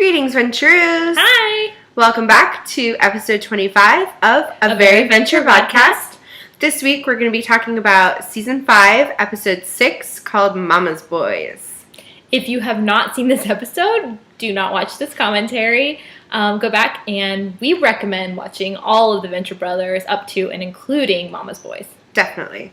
Greetings, Venturoos! Hi! Welcome back to episode 25 of A Very Venture Vodcast. This week we're going to be talking about season 5, episode 6, called Momma's Boys. If you have not seen this episode, do not watch this commentary. Go back, and we recommend watching all of the Venture Brothers up to and including Momma's Boys. Definitely.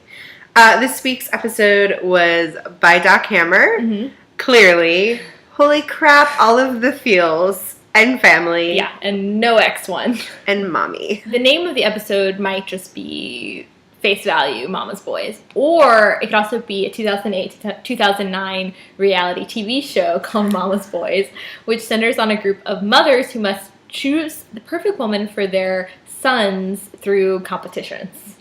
This week's episode was by Doc Hammer. Mm-hmm. Clearly. Holy crap, all of the feels and family. Yeah, and no X1. And mommy. The name of the episode might just be face value, Momma's Boys. Or it could also be a 2008-2009 reality TV show called Momma's Boys, which centers on a group of mothers who must choose the perfect woman for their sons through competitions.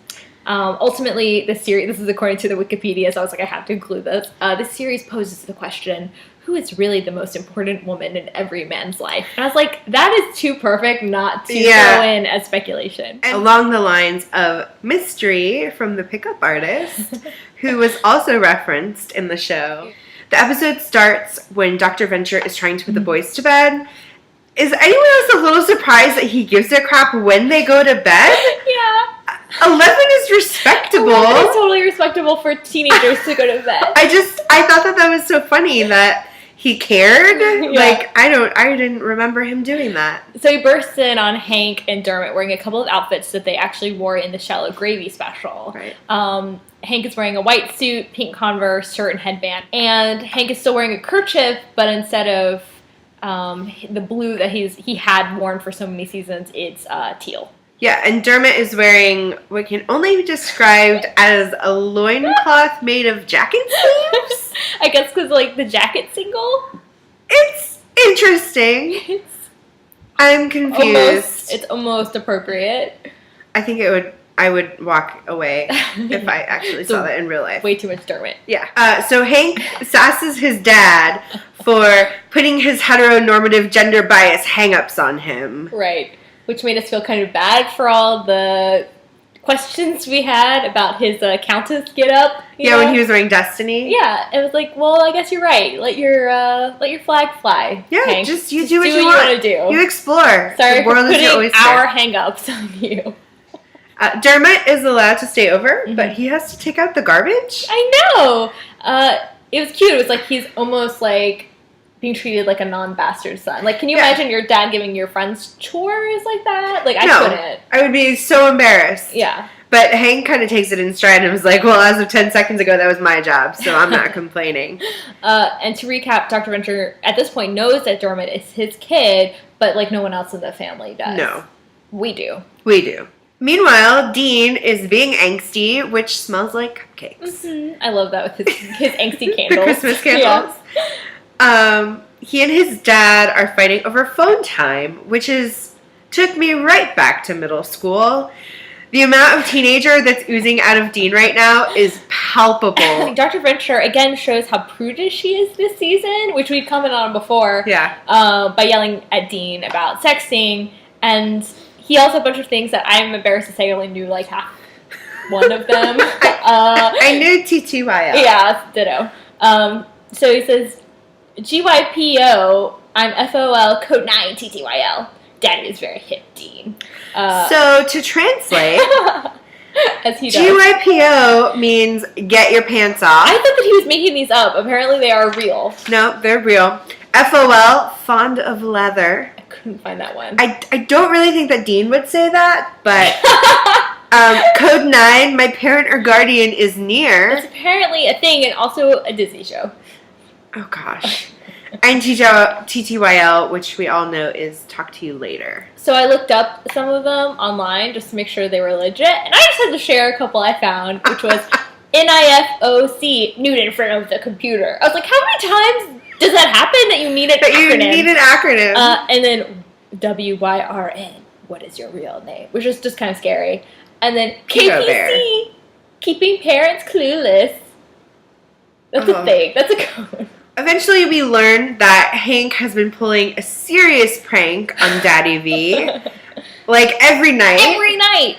Ultimately, this series, this is according to the Wikipedia, so I was like, I have to include this. This series poses the question, who is really the most important woman in every man's life? And I was like, that is too perfect not to go in as speculation. And along the lines of Mystery from the Pickup Artist, who was also referenced in the show. The episode starts when Dr. Venture is trying to put the boys to bed. Is anyone else a little surprised that he gives a crap when they go to bed? Yeah. 11 is respectable. 11 is totally respectable for teenagers to go to bed. I thought that was so funny that he cared. Yeah. Like, I didn't remember him doing that. So he bursts in on Hank and Dermot wearing a couple of outfits that they actually wore in the Shallow Gravy special. Right. Hank is wearing a white suit, pink Converse, shirt, and headband. And Hank is still wearing a kerchief, but instead of the blue that he had worn for so many seasons, it's teal. Yeah, and Dermot is wearing what can only be described as a loincloth made of jacket sleeves. I guess because, like, the jacket single? It's interesting. I'm confused. It's almost appropriate. I think I would walk away if I actually saw that in real life. Way too much Dermot. Yeah. So Hank sasses his dad for putting his heteronormative gender bias hang-ups on him. Right. Which made us feel kind of bad for all the questions we had about his Countess get-up. Yeah, when he was wearing Destiny. Yeah, it was like, well, I guess you're right. Let your flag fly. Yeah, Hank. just do what you want to do. You explore. Sorry the world for putting is your oyster. our hang-ups on you. Dermot is allowed to stay over, Mm-hmm. but he has to take out the garbage. I know. It was cute. It was like he's almost like being treated like a non-bastard son. Like, can you imagine your dad giving your friends chores like that? Like, I couldn't. I would be so embarrassed. Yeah. But Hank kind of takes it in stride and was like, well, as of 10 seconds ago, that was my job, so I'm not complaining. And to recap, Dr. Venture, at this point, knows that Dermot is his kid, but, like, no one else in the family does. No. We do. We do. Meanwhile, Dean is being angsty, which smells like cupcakes. Mm-hmm. I love that with his angsty candles. The Christmas candles. Yeah. He and his dad are fighting over phone time, which took me right back to middle school. The amount of teenager that's oozing out of Dean right now is palpable. Dr. Venture, again, shows how prudish she is this season, which we've commented on before. Yeah. By yelling at Dean about sexting. And he also had a bunch of things that I'm embarrassed to say I only knew, like, half one of them. I knew TTYL. Yeah, ditto. So he says, GYPO, I'm FOL, code 9, TTYL. Daddy is very hip, Dean. So, to translate, as he does. GYPO means get your pants off. I thought that he was making these up. Apparently they are real. No, they're real. FOL, fond of leather. I couldn't find that one. I don't really think that Dean would say that, but code 9, my parent or guardian is near. It's apparently a thing and also a Disney show. Oh, gosh. And TTYL, which we all know is talk to you later. So I looked up some of them online just to make sure they were legit. And I just had to share a couple I found, which was NIFOC, nude in front of the computer. I was like, how many times does that happen that you need an acronym? You need an acronym. And then WYRN, what is your real name? Which is just kind of scary. And then KPC, keeping parents clueless. That's a thing. That's a code. Eventually, we learn that Hank has been pulling a serious prank on Daddy V. Like, every night. Every night!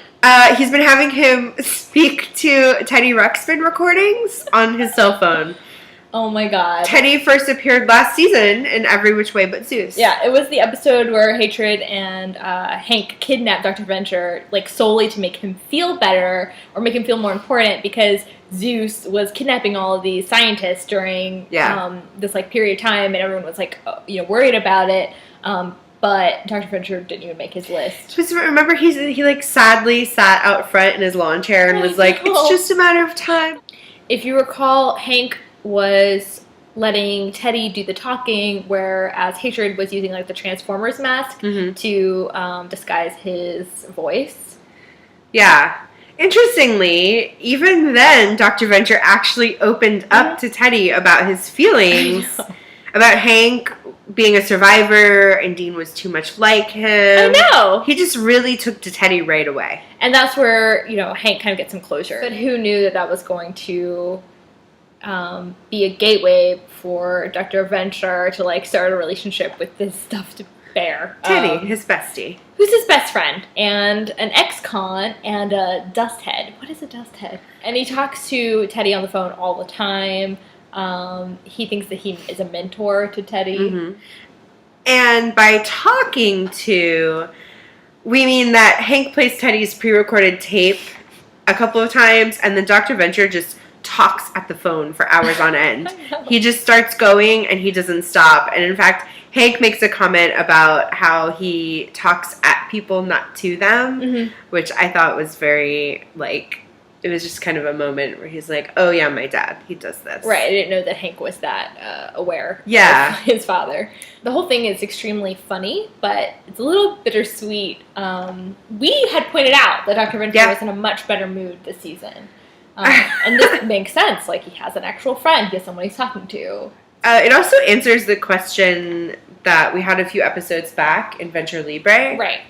He's been having him speak to Teddy Ruxpin recordings on his cell phone. Oh my god. Teddy first appeared last season in Every Which Way But Zeus. Yeah, it was the episode where Hatred and Hank kidnapped Dr. Venture, like, solely to make him feel better, or make him feel more important, because Zeus was kidnapping all of these scientists during this, like, period of time, and everyone was, like, worried about it, but Dr. Venture didn't even make his list. Just remember, he like, sadly sat out front in his lawn chair and was like, it's just a matter of time. If you recall, Hank was letting Teddy do the talking, whereas Hatred was using, like, the Transformers mask to disguise his voice. Yeah. Interestingly, even then, Dr. Venture actually opened up to Teddy about his feelings, about Hank being a survivor, and Dean was too much like him. I know! He just really took to Teddy right away. And that's where, Hank kind of gets some closure. But who knew that was going to be a gateway for Dr. Venture to, like, start a relationship with this stuffed bear. Teddy, his bestie. Who's his best friend, and an ex-con, and a dust head. What is a dust head? And he talks to Teddy on the phone all the time. He thinks that he is a mentor to Teddy. And by talking to, we mean that Hank plays Teddy's pre-recorded tape a couple of times, and then Dr. Venture just talks at the phone for hours on end. He just starts going and he doesn't stop. And in fact, Hank makes a comment about how he talks at people, not to them, which I thought was very, like, it was just kind of a moment where he's like, oh yeah, my dad, he does this. Right, I didn't know that Hank was that aware of his father. The whole thing is extremely funny, but it's a little bittersweet. We had pointed out that Dr. Venture was in a much better mood this season. And this makes sense. Like, he has an actual friend. He has someone he's talking to. It also answers the question that we had a few episodes back in Venture Libre. Right.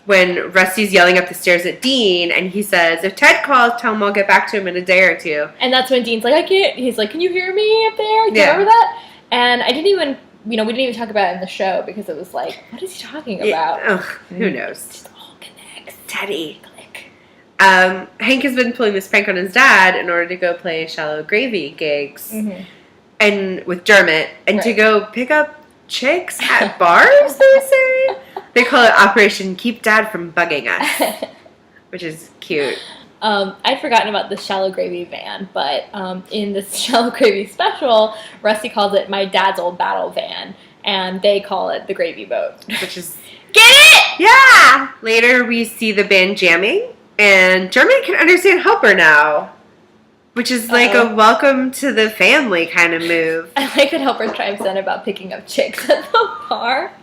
When Rusty's yelling up the stairs at Dean, and he says, if Ted calls, tell him I'll get back to him in a day or two. And that's when Dean's like, I can't. He's like, can you hear me up there? Do you remember that? And I didn't even, we didn't even talk about it in the show because it was like, what is he talking about? Who knows? Just all connects. Teddy. Hank has been pulling this prank on his dad in order to go play Shallow Gravy gigs and with Dermot, and to go pick up chicks at bars, they say. They call it Operation Keep Dad from Bugging Us, which is cute. I'd forgotten about the Shallow Gravy van, but in this Shallow Gravy special, Rusty calls it My Dad's Old Battle Van, and they call it the Gravy Boat. Which is... Get it?! Yeah! Later we see the band jamming, and Dermot can understand Helper now, which is like a welcome to the family kind of move. I like that Helper chimes in about picking up chicks at the bar.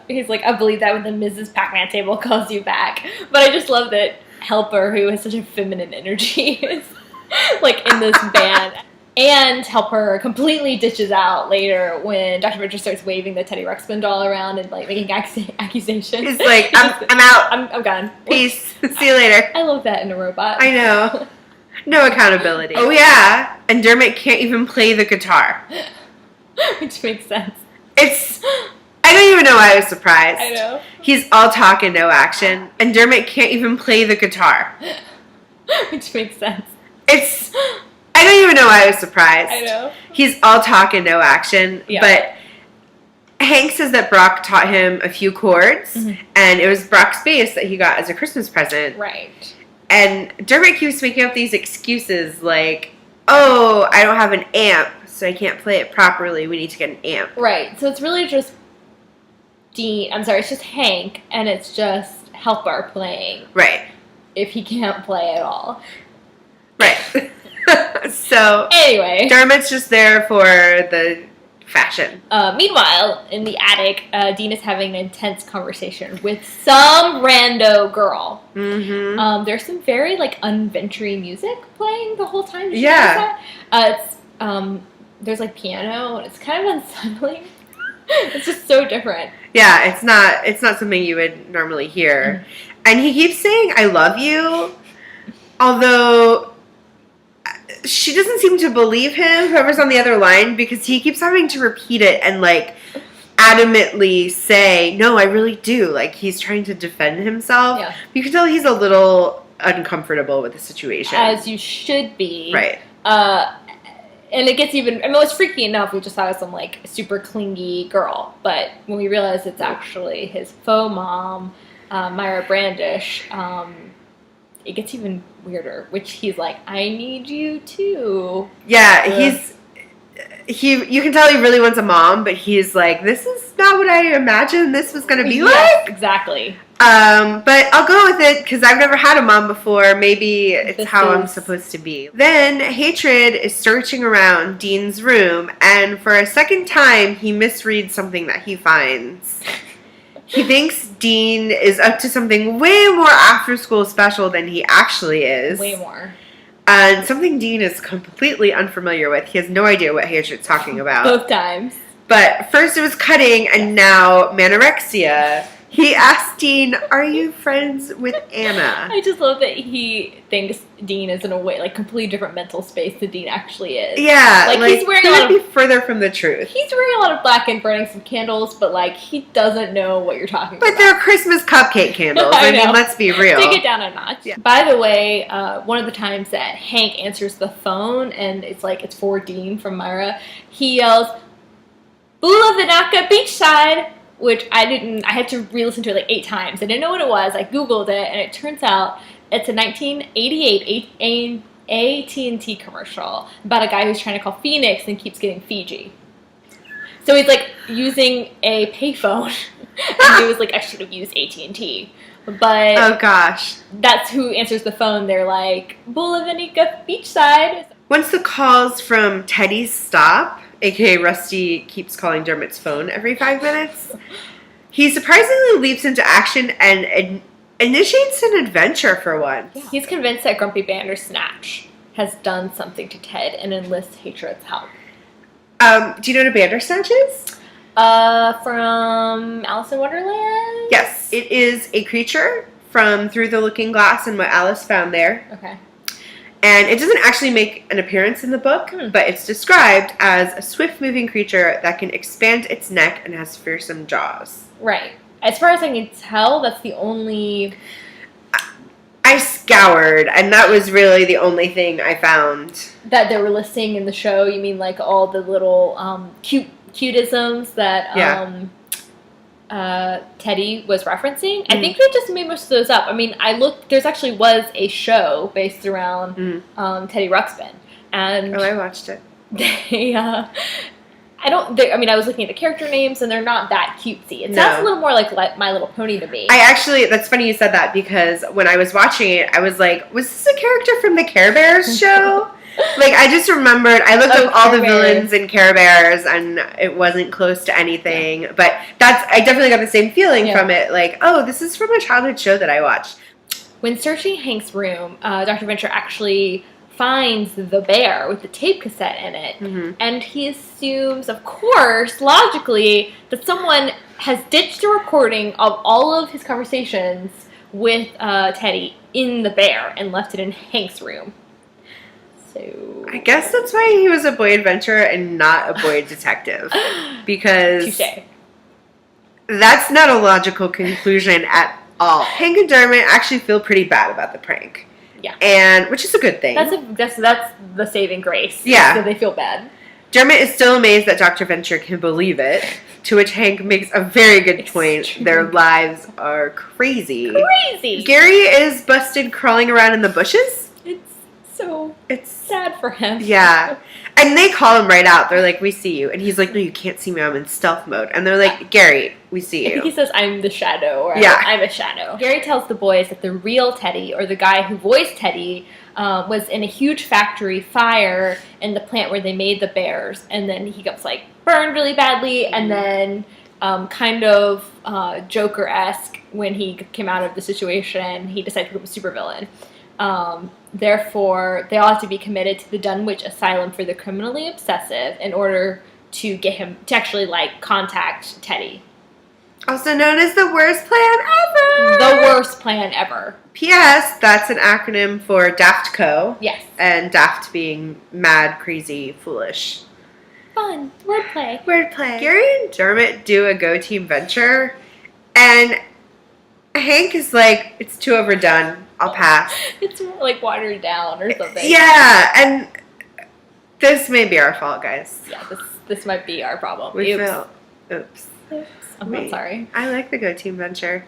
He's like, I believe that when the Mrs. Pac-Man table calls you back. But I just love that Helper, who has such a feminine energy, is like in this band. And Helper completely ditches out later when Dr. Venture starts waving the Teddy Ruxpin doll around and like making accusations. He's like, I'm out. I'm gone. Peace. See you later. I love that in a robot. I know. No accountability. Oh yeah. And Dermot can't even play the guitar. Which makes sense. I don't even know why I was surprised. I know. He's all talk and no action. And Dermot can't even play the guitar. Which makes sense. I don't even know why I was surprised. I know. He's all talk and no action. Yeah. But Hank says that Brock taught him a few chords. And it was Brock's bass that he got as a Christmas present. Right. And Dermot keeps making up these excuses like, oh, I don't have an amp, so I can't play it properly. We need to get an amp. Right. So it's really just it's just Hank, and it's just Helper playing. Right. If he can't play at all. Right. So, anyway. Dermot's just there for the fashion. Meanwhile, in the attic, Dean is having an intense conversation with some rando girl. There's some very, like, unventure music playing the whole time. Yeah. There's, like, piano, and it's kind of unsettling. It's just so different. Yeah, it's not something you would normally hear. And he keeps saying, I love you, although she doesn't seem to believe him, whoever's on the other line, because he keeps having to repeat it and, like, adamantly say, no, I really do. Like, he's trying to defend himself. Yeah. You can tell he's a little uncomfortable with the situation. As you should be. Right. And it gets even, I mean, it's freaky enough. We just thought it was some, like, super clingy girl. But when we realize it's actually his faux mom, Myra Brandish, it gets even weirder, which he's like, I need you too. Yeah, you can tell he really wants a mom, but he's like, this is not what I imagined this was going to be like. Exactly. But I'll go with it because I've never had a mom before. Maybe it's how I'm supposed to be. Then Hatred is searching around Dean's room, and for a second time, he misreads something that he finds. He thinks Dean is up to something way more after-school special than he actually is. Way more. And something Dean is completely unfamiliar with. He has no idea what Hatred's talking about. Both times. But first it was cutting, and now manorexia. He asked Dean, are you friends with Anna? I just love that he thinks Dean is in a way, like, completely different mental space than Dean actually is. Yeah. Like he's wearing couldn't be further from the truth. He's wearing a lot of black and burning some candles, but, like, he doesn't know what you're talking about. But they're Christmas cupcake candles. I mean, let's be real. Take it down a notch. Yeah. By the way, one of the times that Hank answers the phone, and it's like, it's for Dean from Myra, he yells, Bula Vinaka Beachside! Which I had to re-listen to it like 8 times. I didn't know what it was. I Googled it, and it turns out it's a 1988 AT&T commercial about a guy who's trying to call Phoenix and keeps getting Fiji. So he's, like, using a payphone, and he was like, I should have used AT&T. But oh, gosh. That's who answers the phone. They're like, Bula Vinaka Beachside. Once the calls from Teddy stop, a.k.a. Rusty keeps calling Dermot's phone every 5 minutes, he surprisingly leaps into action and initiates an adventure for once. Yeah. He's convinced that Grumpy Bandersnatch has done something to Ted and enlists Hatred's help. Do you know what a Bandersnatch is? From Alice in Wonderland? Yes. It is a creature from Through the Looking Glass and What Alice Found There. Okay. And it doesn't actually make an appearance in the book, but it's described as a swift-moving creature that can expand its neck and has fearsome jaws. Right. As far as I can tell, that's the only... I scoured, and that was really the only thing I found. That they were listing in the show? You mean like all the little cutisms that Teddy was referencing? I think they just made most of those up. I mean, there's actually was a show based around Teddy Ruxpin. And I watched it. I was looking at the character names, and they're not that cutesy. It sounds a little more like My Little Pony to me. That's funny you said that, because when I was watching it, I was like, was this a character from the Care Bears show? Like, I just remembered, I looked up all the villains in Care Bears, and it wasn't close to anything. But I definitely got the same feeling from it. Like, oh, this is from a childhood show that I watched. When searching Hank's room, Dr. Venture actually finds the bear with the tape cassette in it. And he assumes, of course, logically, that someone has ditched a recording of all of his conversations with Teddy in the bear and left it in Hank's room. So I guess that's why he was a boy adventurer and not a boy detective. Because Touché. That's not a logical conclusion at all. Hank and Dermot actually feel pretty bad about the prank. Yeah. And which is a good thing. That's the saving grace. Yeah. So they feel bad. Dermot is still amazed that Dr. Venture can believe it, to which Hank makes a very good point. Their lives are crazy. Crazy! Gary is busted crawling around in the bushes. It's sad for him. Yeah. And they call him right out. They're like, we see you. And he's like, no, you can't see me. I'm in stealth mode. And they're like, Gary, we see you. I think he says, I'm the shadow, or I'm a shadow. Gary tells the boys that the real Teddy, or the guy who voiced Teddy, was in a huge factory fire in the plant where they made the bears. And then he gets, like, burned really badly. And then kind of Joker-esque, when he came out of the situation, he decided to become a supervillain. Therefore, they all have to be committed to the Dunwich Asylum for the Criminally Obsessive in order to get him to actually, like, contact Teddy. Also known as the worst plan ever! The worst plan ever. P.S. That's an acronym for Daft Co. Yes. And Daft being mad, crazy, foolish. Fun. Wordplay. Gary and Dermot do a Go Team venture, and Hank is like, it's too overdone. I'll pass. It's more like watered down or something. Yeah, and This may be our fault, guys. Yeah, this might be our problem. We Oops. feel. Oops. I'm not sorry. I like the Go Team Venture.